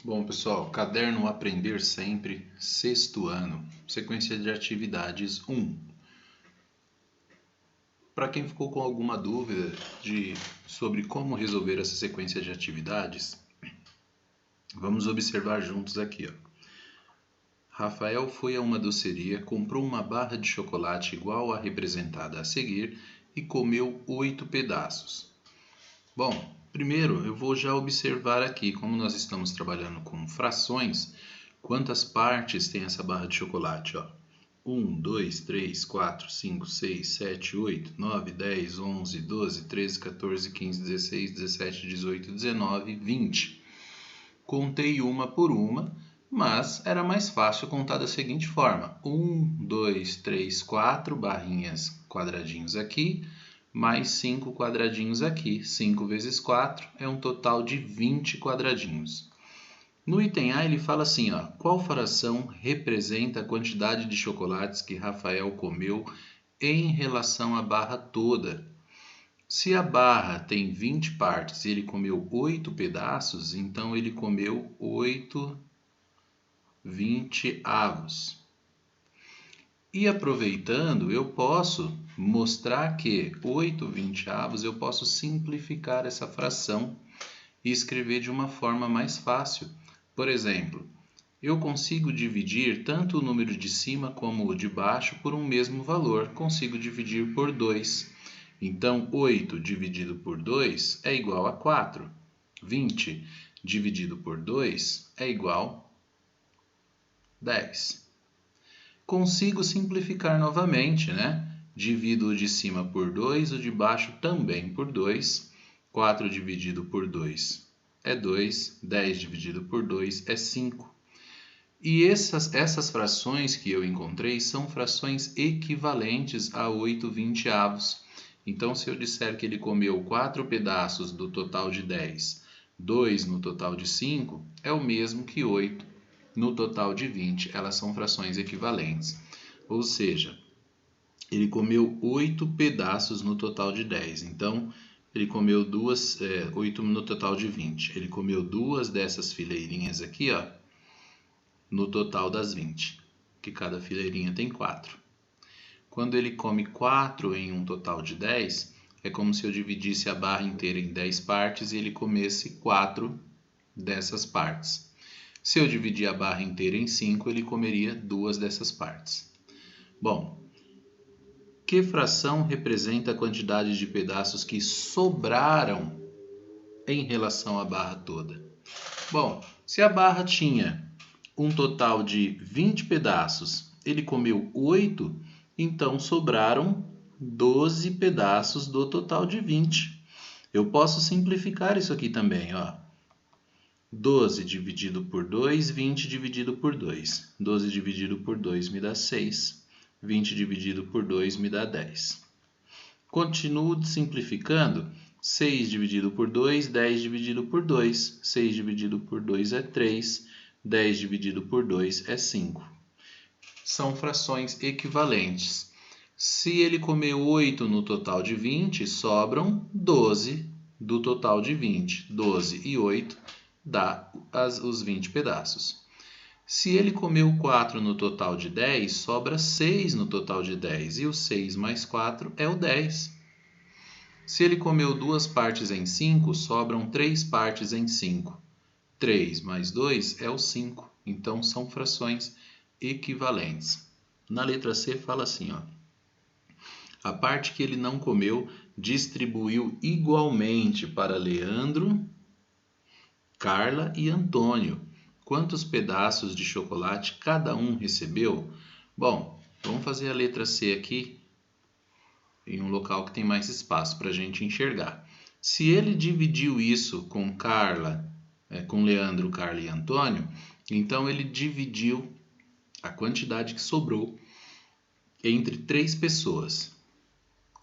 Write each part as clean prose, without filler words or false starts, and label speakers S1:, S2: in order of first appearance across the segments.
S1: Bom, pessoal, caderno Aprender Sempre, sexto ano, sequência de atividades 1. Para quem ficou com alguma dúvida sobre como resolver essa sequência de atividades, vamos observar juntos aqui. Rafael foi a uma doceria, comprou uma barra de chocolate igual à representada a seguir e comeu 8 pedaços. Bom, primeiro eu vou já observar aqui, como nós estamos trabalhando com frações, quantas partes tem essa barra de chocolate, ó. 1, 2, 3, 4, 5, 6, 7, 8, 9, 10, 11, 12, 13, 14, 15, 16, 17, 18, 19, 20. Contei uma por uma, mas era mais fácil contar da seguinte forma: 1, 2, 3, 4 barrinhas, quadradinhos aqui, mais 5 quadradinhos aqui. 5 vezes 4 é um total de 20 quadradinhos. No item A ele fala assim, ó, qual fração representa a quantidade de chocolates que Rafael comeu em relação à barra toda? Se a barra tem 20 partes e ele comeu 8 pedaços, então ele comeu 8 20avos. E aproveitando, eu posso mostrar que 8 20avos eu posso simplificar essa fração e escrever de uma forma mais fácil. Por exemplo, eu consigo dividir tanto o número de cima como o de baixo por um mesmo valor. Consigo dividir por 2. Então, 8 dividido por 2 é igual a 4. 20 dividido por 2 é igual a 10. Consigo simplificar novamente, né? Divido o de cima por 2, o de baixo também por 2. 4 dividido por 2 é 2. 10 dividido por 2 é 5. E essas frações que eu encontrei são frações equivalentes a 8 20avos. Então, se eu disser que ele comeu 4 pedaços do total de 10, 2 no total de 5, é o mesmo que 8 no total de 20. Elas são frações equivalentes. Ou seja, ele comeu 8 pedaços no total de 10. Então, ele comeu 8 no total de 20. Ele comeu 2 dessas fileirinhas aqui, ó, no total das 20, que cada fileirinha tem 4. Quando ele come 4 em um total de 10, é como se eu dividisse a barra inteira em 10 partes e ele comesse 4 dessas partes. Se eu dividir a barra inteira em 5, ele comeria 2 dessas partes. Bom, que fração representa a quantidade de pedaços que sobraram em relação à barra toda? Bom, se a barra tinha um total de 20 pedaços, ele comeu 8, então sobraram 12 pedaços do total de 20. Eu posso simplificar isso aqui também, ó. 12 dividido por 2, 20 dividido por 2. 12 dividido por 2 me dá 6. 20 dividido por 2 me dá 10. Continuo simplificando. 6 dividido por 2, 10 dividido por 2. 6 dividido por 2 é 3. 10 dividido por 2 é 5. São frações equivalentes. Se ele comeu 8 no total de 20, sobram 12 do total de 20. 12 e 8 dá os 20 pedaços. Se ele comeu 4 no total de 10, sobra 6 no total de 10. E o 6 mais 4 é o 10. Se ele comeu 2 partes em 5, sobram 3 partes em 5. 3 mais 2 é o 5. Então, são frações equivalentes. Na letra C fala assim, ó. A parte que ele não comeu distribuiu igualmente para Leandro, Carla e Antônio. Quantos pedaços de chocolate cada um recebeu? Bom, vamos fazer a letra C aqui em um local que tem mais espaço para a gente enxergar. Se ele dividiu isso com com Leandro, Carla e Antônio, então ele dividiu a quantidade que sobrou entre 3 pessoas.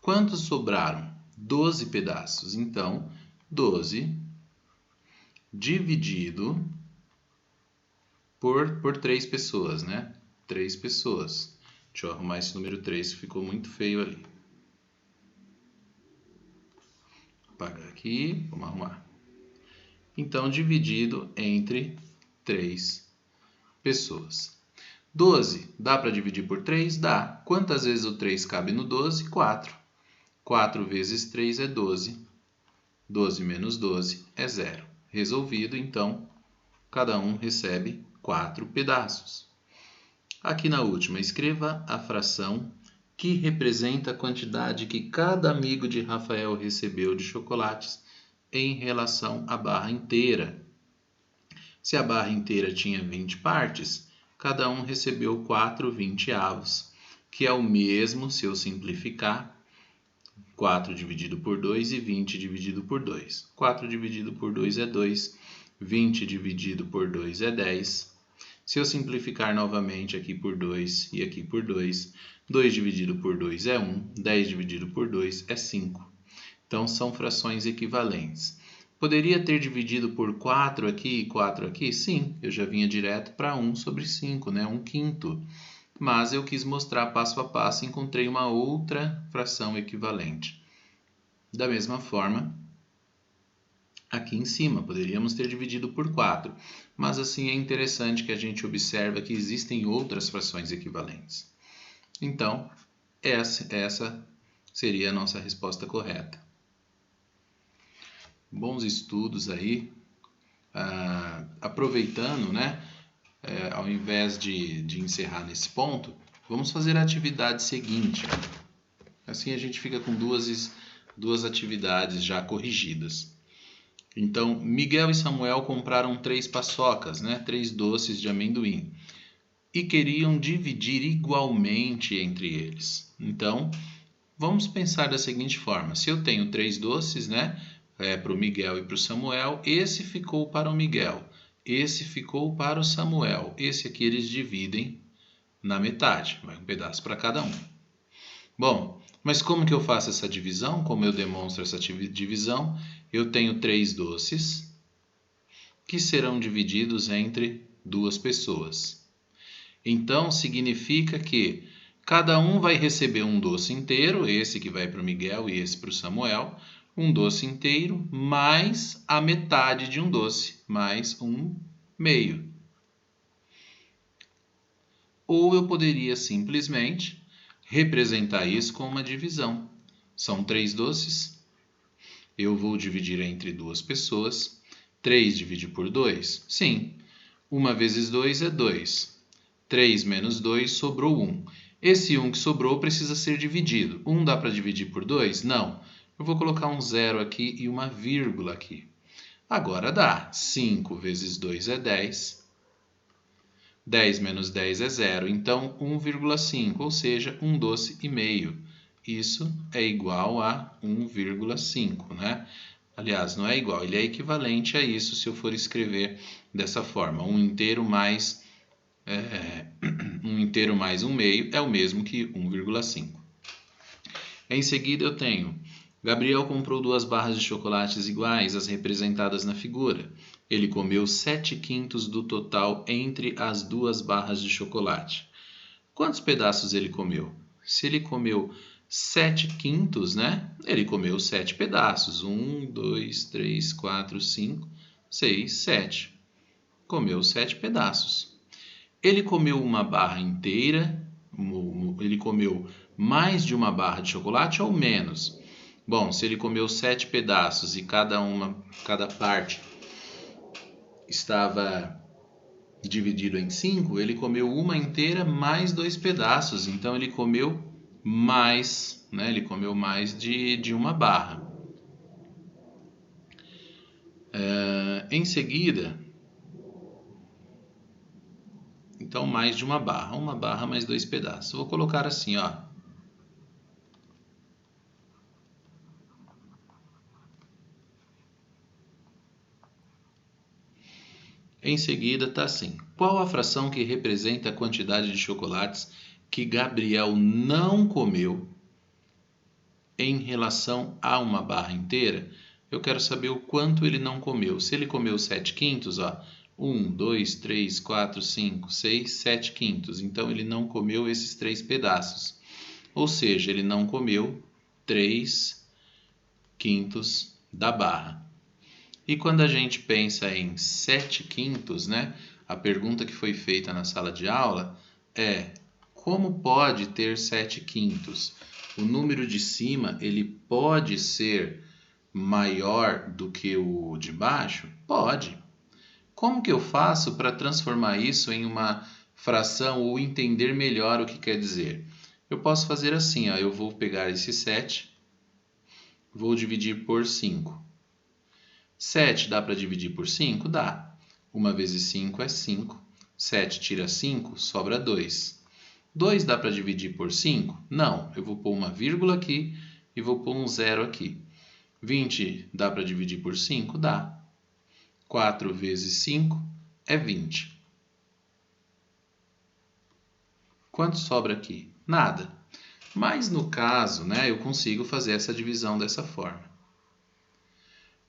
S1: Quantos sobraram? 12 pedaços. Então, 12 dividido por 3 pessoas, né? 3 pessoas. Deixa eu arrumar esse número 3 que ficou muito feio ali. Vou apagar aqui, vamos arrumar. Então, dividido entre 3 pessoas. 12, dá para dividir por 3? Dá. Quantas vezes o 3 cabe no 12? 4. 4 vezes 3 é 12. 12 menos 12 é 0. Resolvido, então, cada um recebe 4 pedaços. Aqui na última, escreva a fração que representa a quantidade que cada amigo de Rafael recebeu de chocolates em relação à barra inteira. Se a barra inteira tinha 20 partes, cada um recebeu 4 20avos, que é o mesmo, se eu simplificar, 4 dividido por 2 e 20 dividido por 2. 4 dividido por 2 é 2, 20 dividido por 2 é 10. Se eu simplificar novamente aqui por 2 e aqui por 2, 2 dividido por 2 é 1, 10 dividido por 2 é 5. Então, são frações equivalentes. Poderia ter dividido por 4 aqui e 4 aqui? Sim, eu já vinha direto para 1 sobre 5, né? 1/5. Mas eu quis mostrar passo a passo e encontrei uma outra fração equivalente. Da mesma forma, aqui em cima, poderíamos ter dividido por 4. Mas assim é interessante que a gente observa que existem outras frações equivalentes. Então, essa seria a nossa resposta correta. Bons estudos aí, aproveitando, né? Ao invés de encerrar nesse ponto, vamos fazer a atividade seguinte. Assim a gente fica com duas atividades já corrigidas. Então, Miguel e Samuel compraram 3 paçocas, né? 3 doces de amendoim, e queriam dividir igualmente entre eles. Então, vamos pensar da seguinte forma: se eu tenho 3 doces, né? Para o Miguel e para o Samuel, esse ficou para o Miguel, esse ficou para o Samuel, esse aqui eles dividem na metade, vai um pedaço para cada um. Bom, mas como que eu faço essa divisão? Como eu demonstro essa divisão? Eu tenho 3 doces que serão divididos entre 2 pessoas. Então, significa que cada um vai receber um doce inteiro, esse que vai para o Miguel e esse para o Samuel, um doce inteiro mais a metade de um doce, mais um meio. Ou eu poderia simplesmente representar isso com uma divisão. São 3 doces, eu vou dividir entre 2 pessoas. 3 divide por 2? Sim. 1 vezes 2 é 2. 3 menos 2 sobrou 1. Esse 1 que sobrou precisa ser dividido. 1 dá para dividir por 2? Não. Eu vou colocar um 0 aqui e uma vírgula aqui. Agora dá. 5 vezes 2 é 10. 10 menos 10 é 0. Então, 1,5, ou seja, 1 doce e meio. Isso é igual a 1,5, né? Aliás, não é igual, ele é equivalente a isso se eu for escrever dessa forma. 1 inteiro mais 1 meio é o mesmo que 1,5. Em seguida eu tenho: Gabriel comprou 2 barras de chocolates iguais às representadas na figura. Ele comeu 7/5 do total entre as 2 barras de chocolate. Quantos pedaços ele comeu? Se ele comeu 7/5, né? Ele comeu 7 pedaços. 1, 2, 3, 4, 5, 6, 7. Comeu 7 pedaços. Ele comeu uma barra inteira? Ele comeu mais de uma barra de chocolate ou menos? Bom, se ele comeu 7 pedaços e cada parte estava dividido em 5, ele comeu uma inteira mais 2 pedaços. Então ele comeu mais, né? Ele comeu mais de uma barra. Em seguida, então mais de uma barra mais 2 pedaços. Vou colocar assim, ó. Em seguida está assim: qual a fração que representa a quantidade de chocolates que Gabriel não comeu em relação a uma barra inteira? Eu quero saber o quanto ele não comeu. Se ele comeu 7/5, ó, 1, 2, 3, 4, 5, 6, 7/5. Então ele não comeu esses 3 pedaços. Ou seja, ele não comeu 3/5 da barra. E quando a gente pensa em 7/5, né, A pergunta que foi feita na sala de aula é: como pode ter 7/5? O número de cima, ele pode ser maior do que o de baixo? Pode. Como que eu faço para transformar isso em uma fração ou entender melhor o que quer dizer? Eu posso fazer assim, ó, eu vou pegar esse 7, vou dividir por 5. 7 dá para dividir por 5? Dá. 1 vezes 5 é 5. 7 tira 5, sobra 2. 2 dá para dividir por 5? Não. Eu vou pôr uma vírgula aqui e vou pôr um 0 aqui. 20 dá para dividir por 5? Dá. 4 vezes 5 é 20. Quanto sobra aqui? Nada. Mas no caso, né, eu consigo fazer essa divisão dessa forma.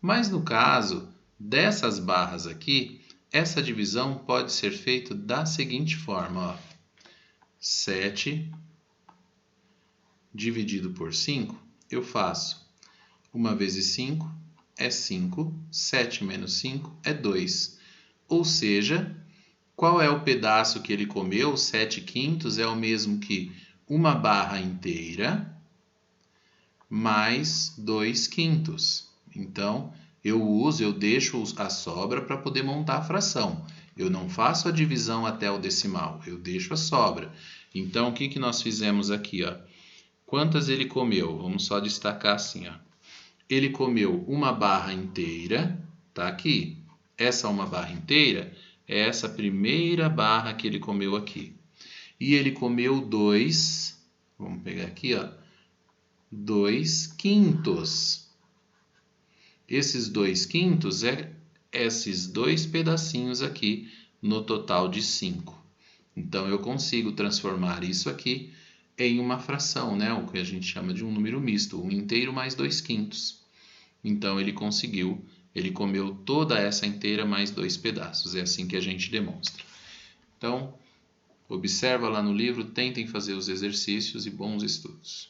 S1: Mas no caso dessas barras aqui, essa divisão pode ser feita da seguinte forma, ó. 7 dividido por 5, eu faço 1 vezes 5 é 5, 7 menos 5 é 2. Ou seja, qual é o pedaço que ele comeu? 7/5 é o mesmo que uma barra inteira mais 2/5. Então, eu deixo a sobra para poder montar a fração. Eu não faço a divisão até o decimal, eu deixo a sobra. Então, o que nós fizemos aqui? Ó? Quantas ele comeu? Vamos só destacar assim. Ó. Ele comeu uma barra inteira, tá aqui. Essa uma barra inteira é essa primeira barra que ele comeu aqui. E ele comeu 2, vamos pegar aqui, ó, 2/5. Esses 2/5 é esses dois pedacinhos aqui no total de 5. Então, eu consigo transformar isso aqui em uma fração, né? O que a gente chama de um número misto, 1 inteiro mais 2/5. Então, ele comeu toda essa inteira mais 2 pedaços. É assim que a gente demonstra. Então, observa lá no livro, tentem fazer os exercícios e bons estudos.